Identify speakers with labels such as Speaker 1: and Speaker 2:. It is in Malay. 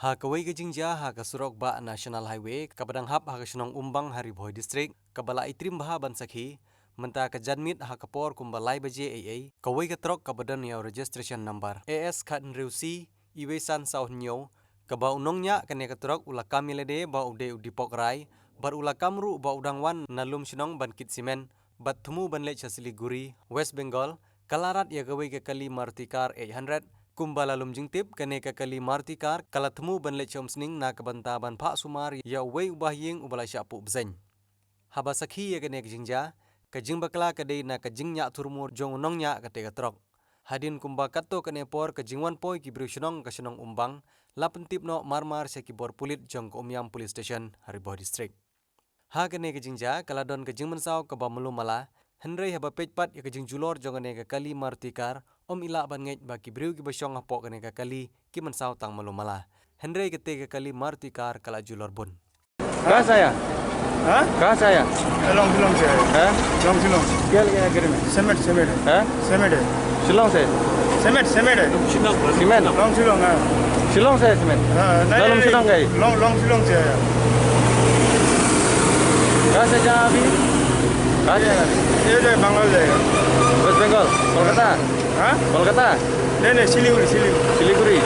Speaker 1: Ha kawai ke jingja ha ka surok ba National Highway kabadang hap ha ka Senong Umbang Hariboi District kabala itrim baha bansakhi menta ka janmit ha kapor kumbalai baje AA kawai ka trok kabadan yaw registration number AS khat nreusi iwesan saunyo kaba unongnya kane ka trok ula kamilede ba ude udipok rai bar ula kamru ba udangwan nalum Senong ban kit simen bat thumu ban lech Siliguri West Bengal kalarat ya kawai ke kali Martikar 800 kumbala lumjingtip kane ka kali Martikar kalatmu banle chomsning na kabanta ban pha sumar ya wei ubahyeng ubala syapu bzen haba sakhi ya kane jingja ka jingbakla kade na ka jingnya turmur jong nongnya ka te trok hadin kumba katto kane por ka jingwan poi ki brushnong ka Senong Umbang lapentip no marmar se ki bor pulit jong ko Umyam Police Station Hariboi District ha kane jingja kaladon ka jingmansau ka ba mulumala Henry haba pejpat ya kajing julor jongane ka kali Martikar ila ban ngej ba ki briu ki basyong apok kane ka kali ki mansau tang malumala Henry kete ka kali Martikar kala julor bun
Speaker 2: कहाँ से आया?
Speaker 3: हाँ?
Speaker 2: कहाँ से आया?
Speaker 3: लॉन्ग शिलोंग से है।
Speaker 2: हैं?
Speaker 3: लॉन्ग शिलोंग।
Speaker 2: क्या लगे आगे में?
Speaker 3: सीमेंट सीमेंट है।
Speaker 2: हैं?
Speaker 3: सीमेंट है।
Speaker 2: शिलोंग से?
Speaker 3: सीमेंट सीमेंट है।
Speaker 2: सीमेंट?
Speaker 3: लॉन्ग शिलोंग है।
Speaker 2: शिलोंग से है सीमेंट?
Speaker 3: हाँ,
Speaker 2: लॉन्ग शिलोंग है?
Speaker 3: लॉन्ग शिलोंग से है।
Speaker 2: कहाँ से जा अभी? कहाँ जाएगा?
Speaker 3: ये जो बंगाल जाएगा।
Speaker 2: वेस्ट बंगाल? कोलकाता?
Speaker 3: हाँ?
Speaker 2: कोलकाता?
Speaker 3: नहीं सिलीगुड़ी सिलीगुड़ी।
Speaker 2: सिलीगुड़ी?